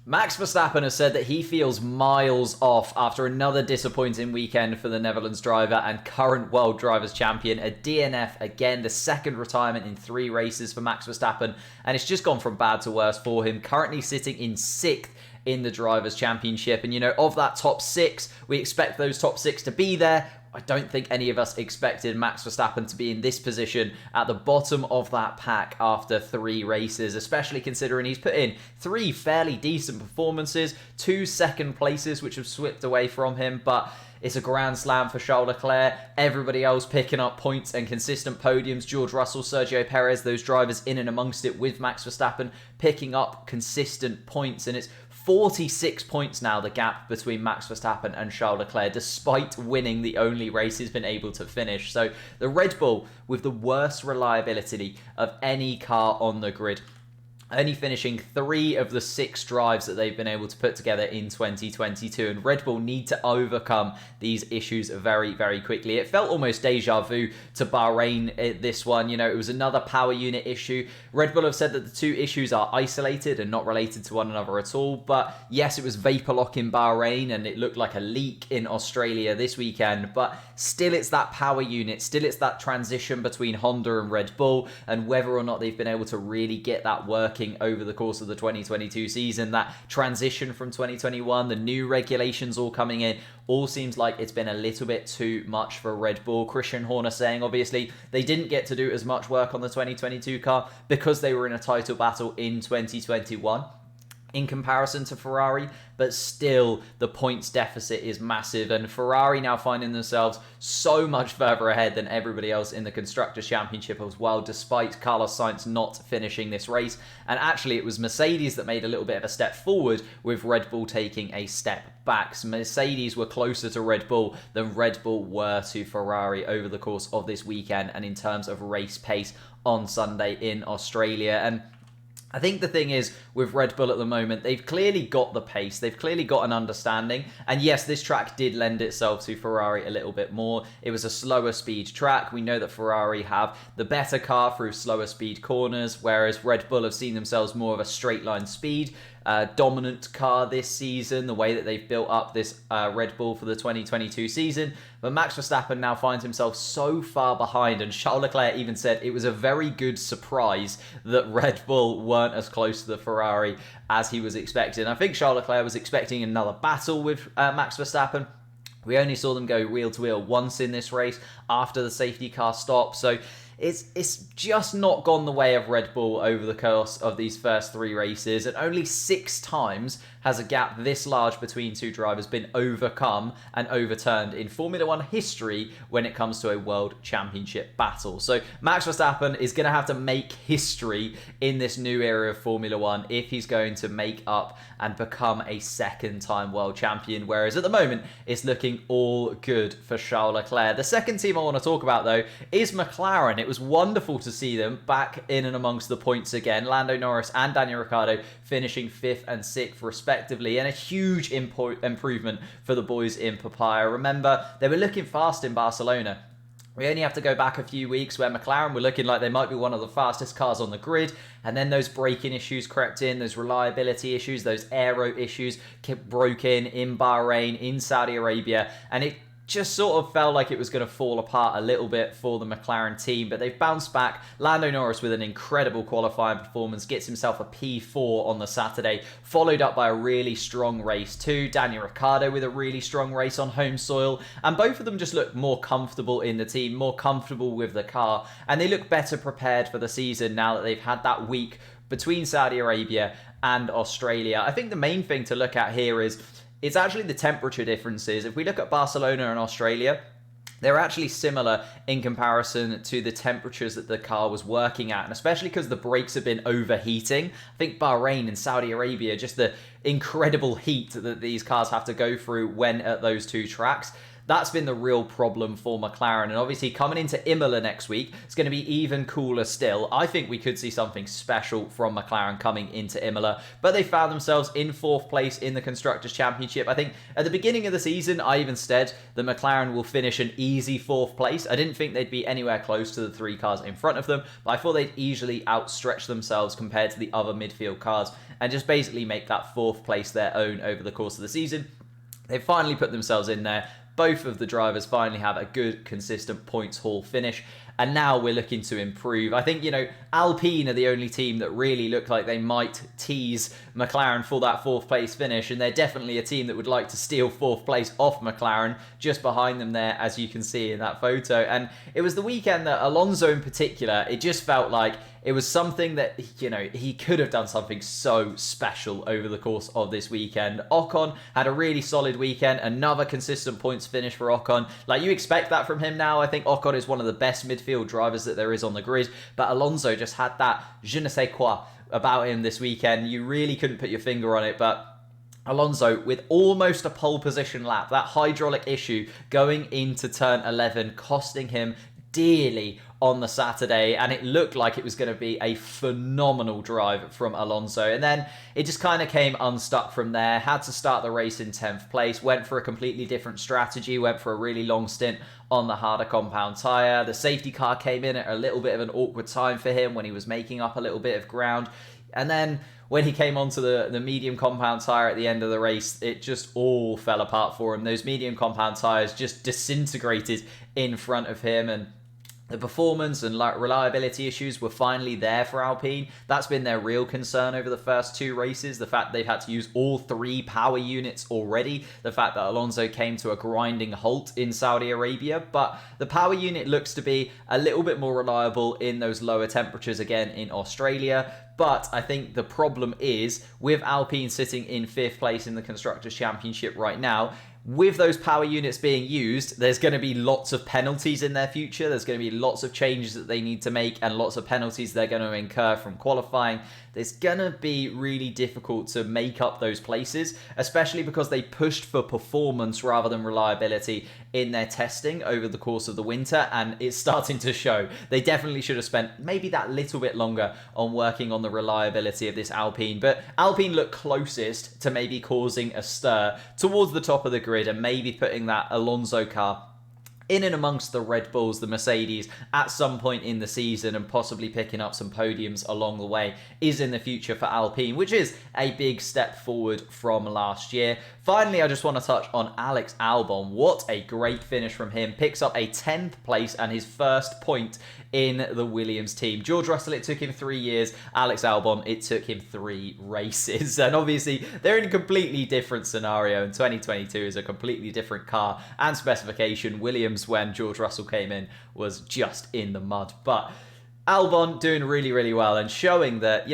Max Verstappen has said that he feels miles off after another disappointing weekend for the Netherlands driver and current World Drivers' Champion. A DNF again, the second retirement in 3 races for Max Verstappen, and it's just gone from bad to worse for him. Currently sitting in 6th in the Drivers' Championship, and of that top 6, we expect those top 6 to be there. I don't think any of us expected Max Verstappen to be in this position at the bottom of that pack after 3 races, especially considering he's put in 3 fairly decent performances, 2 second places which have slipped away from him, but it's a grand slam for Charles Leclerc. Everybody else picking up points and consistent podiums. George Russell, Sergio Perez, those drivers in and amongst it with Max Verstappen picking up consistent points, and it's 46 points now, the gap between Max Verstappen and Charles Leclerc, despite winning the only race he's been able to finish. So the Red Bull with the worst reliability of any car on the grid, only finishing 3 of the 6 drives that they've been able to put together in 2022. And Red Bull need to overcome these issues very, very quickly. It felt almost deja vu to Bahrain, this one. It was another power unit issue. Red Bull have said that the 2 issues are isolated and not related to one another at all. But yes, it was vapor lock in Bahrain and it looked like a leak in Australia this weekend. But still, it's that power unit. Still, it's that transition between Honda and Red Bull, and whether or not they've been able to really get that working over the course of the 2022 season. That transition from 2021, the new regulations all coming in, all seems like it's been a little bit too much for Red Bull. Christian Horner saying, obviously, they didn't get to do as much work on the 2022 car because they were in a title battle in 2021. In comparison to Ferrari, but still the points deficit is massive, and Ferrari now finding themselves so much further ahead than everybody else in the Constructors' Championship as well, despite Carlos Sainz not finishing this race. And actually it was Mercedes that made a little bit of a step forward, with Red Bull taking a step back. So Mercedes were closer to Red Bull than Red Bull were to Ferrari over the course of this weekend and in terms of race pace on Sunday in Australia. And I think the thing is, with Red Bull at the moment, they've clearly got the pace, they've clearly got an understanding, and yes, this track did lend itself to Ferrari a little bit more. It was a slower speed track. We know that Ferrari have the better car through slower speed corners, whereas Red Bull have seen themselves more of a straight line speed dominant car this season, the way that they've built up this Red Bull for the 2022 season. But Max Verstappen now finds himself so far behind, and Charles Leclerc even said it was a very good surprise that Red Bull weren't as close to the Ferrari as he was expecting. I think Charles Leclerc was expecting another battle with Max Verstappen. We only saw them go wheel to wheel once in this race after the safety car stop, so it's just not gone the way of Red Bull over the course of these first 3 races, and only 6 times has a gap this large between 2 drivers been overcome and overturned in Formula 1 history when it comes to a World Championship battle. So Max Verstappen is going to have to make history in this new era of Formula 1 if he's going to make up and become a second-time World Champion, whereas at the moment it's looking all good for Charles Leclerc. The second team I want to talk about, though, is McLaren. It was wonderful to see them back in and amongst the points again. Lando Norris and Daniel Ricciardo finishing 5th and 6th respectively, and a huge improvement for the boys in Papaya. Remember, they were looking fast in Barcelona. We only have to go back a few weeks where McLaren were looking like they might be one of the fastest cars on the grid, and then those braking issues crept in, those reliability issues, those aero issues broke in Bahrain, in Saudi Arabia, and it just sort of felt like it was going to fall apart a little bit for the McLaren team, but they've bounced back. Lando Norris with an incredible qualifying performance gets himself a P4 on the Saturday, followed up by a really strong race too. Daniel Ricciardo with a really strong race on home soil, and both of them just look more comfortable in the team, more comfortable with the car, and they look better prepared for the season now that they've had that week between Saudi Arabia and Australia. I think the main thing to look at here is it's actually the temperature differences. If we look at Barcelona and Australia, they're actually similar in comparison to the temperatures that the car was working at, and especially because the brakes have been overheating. I think Bahrain and Saudi Arabia, just the incredible heat that these cars have to go through when at those 2 tracks, That's been the real problem for McLaren. And obviously coming into Imola next week, it's going to be even cooler still. I think we could see something special from McLaren coming into Imola, but they found themselves in 4th place in the Constructors' Championship. I think at the beginning of the season, I even said that McLaren will finish an easy 4th place. I didn't think they'd be anywhere close to the 3 cars in front of them, but I thought they'd easily outstretch themselves compared to the other midfield cars and just basically make that 4th place their own over the course of the season. They finally put themselves in there. Both of the drivers finally have a good, consistent points haul finish. And now we're looking to improve. I think, Alpine are the only team that really look like they might tease McLaren for that 4th place finish. And they're definitely a team that would like to steal 4th place off McLaren, just behind them there, as you can see in that photo. And it was the weekend that Alonso in particular, it just felt like it was something that, he could have done something so special over the course of this weekend. Ocon had a really solid weekend, another consistent points finish for Ocon. Like, you expect that from him now. I think Ocon is one of the best midfield drivers that there is on the grid, but Alonso just had that je ne sais quoi about him this weekend. You really couldn't put your finger on it, but Alonso with almost a pole position lap, that hydraulic issue going into turn 11, costing him dearly on the Saturday, and it looked like it was going to be a phenomenal drive from Alonso. And then it just kind of came unstuck from there. Had to start the race in 10th place, went for a completely different strategy, went for a really long stint on the harder compound tyre. The safety car came in at a little bit of an awkward time for him when he was making up a little bit of ground. And then when he came onto the medium compound tyre at the end of the race, it just all fell apart for him. Those medium compound tyres just disintegrated in front of him, and the performance and reliability issues were finally there for Alpine. That's been their real concern over the first 2 races. The fact they've had to use all 3 power units already. The fact that Alonso came to a grinding halt in Saudi Arabia. But the power unit looks to be a little bit more reliable in those lower temperatures again in Australia. But I think the problem is, with Alpine sitting in 5th place in the Constructors' Championship right now, with those power units being used, there's going to be lots of penalties in their future. There's going to be lots of changes that they need to make and lots of penalties they're going to incur from qualifying. It's going to be really difficult to make up those places, especially because they pushed for performance rather than reliability in their testing over the course of the winter, and it's starting to show. They definitely should have spent maybe that little bit longer on working on the reliability of this Alpine, but Alpine looked closest to maybe causing a stir towards the top of the grid and maybe putting that Alonso car in and amongst the Red Bulls, the Mercedes, at some point in the season, and possibly picking up some podiums along the way is in the future for Alpine, which is a big step forward from last year. Finally, I just want to touch on Alex Albon. What a great finish from him. Picks up a 10th place and his first point in the Williams team. George Russell, it took him 3 years. Alex Albon, it took him 3 races. And obviously, they're in a completely different scenario, and 2022 is a completely different car and specification. Williams, when George Russell came in, was just in the mud. But Albon doing really, really well and showing that,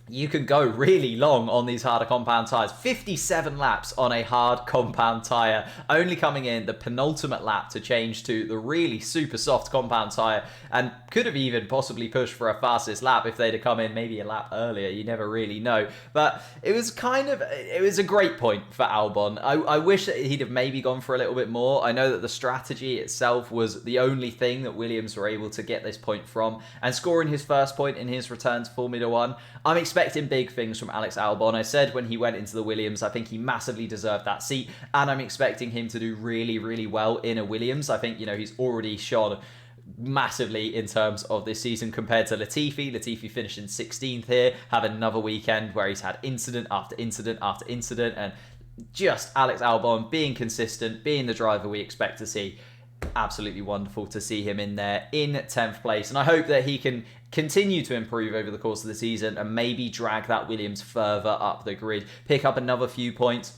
you can go really long on these harder compound tyres. 57 laps on a hard compound tyre, only coming in the penultimate lap to change to the really super soft compound tyre, and could have even possibly pushed for a fastest lap if they'd have come in maybe a lap earlier. You never really know. But it was a great point for Albon. I wish that he'd have maybe gone for a little bit more. I know that the strategy itself was the only thing that Williams were able to get this point from, and scoring his first point in his return to Formula 1. I'm expecting big things from Alex Albon. I said when he went into the Williams, I think he massively deserved that seat, and I'm expecting him to do really, really well in a Williams. I think, he's already shone massively in terms of this season compared to Latifi. Latifi finished in 16th here, have another weekend where he's had incident after incident after incident, and just Alex Albon being consistent, being the driver we expect to see. Absolutely wonderful to see him in there in 10th place, and I hope that he can continue to improve over the course of the season and maybe drag that Williams further up the grid, pick up another few points.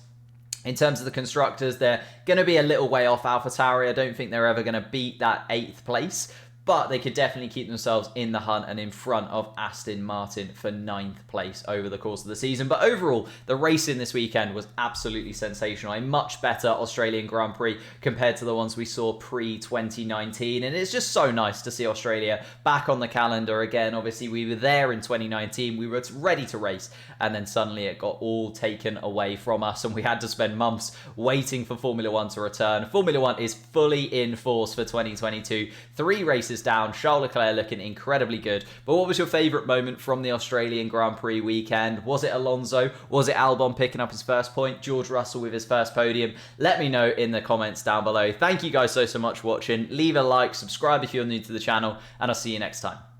In terms of the constructors, they're going to be a little way off AlphaTauri. I don't think they're ever going to beat that 8th place, but they could definitely keep themselves in the hunt and in front of Aston Martin for 9th place over the course of the season. But overall, the racing this weekend was absolutely sensational. A much better Australian Grand Prix compared to the ones we saw pre-2019, and it's just so nice to see Australia back on the calendar again. Obviously, we were there in 2019, we were ready to race, and then suddenly it got all taken away from us, and we had to spend months waiting for Formula One to return. Formula One is fully in force for 2022. 3 races down, Charles Leclerc looking incredibly good. But what was your favourite moment from the Australian Grand Prix weekend? Was it Alonso? Was it Albon picking up his first point? George Russell with his first podium? Let me know in the comments down below. Thank you guys so much for watching. Leave a like, subscribe if you're new to the channel, and I'll see you next time.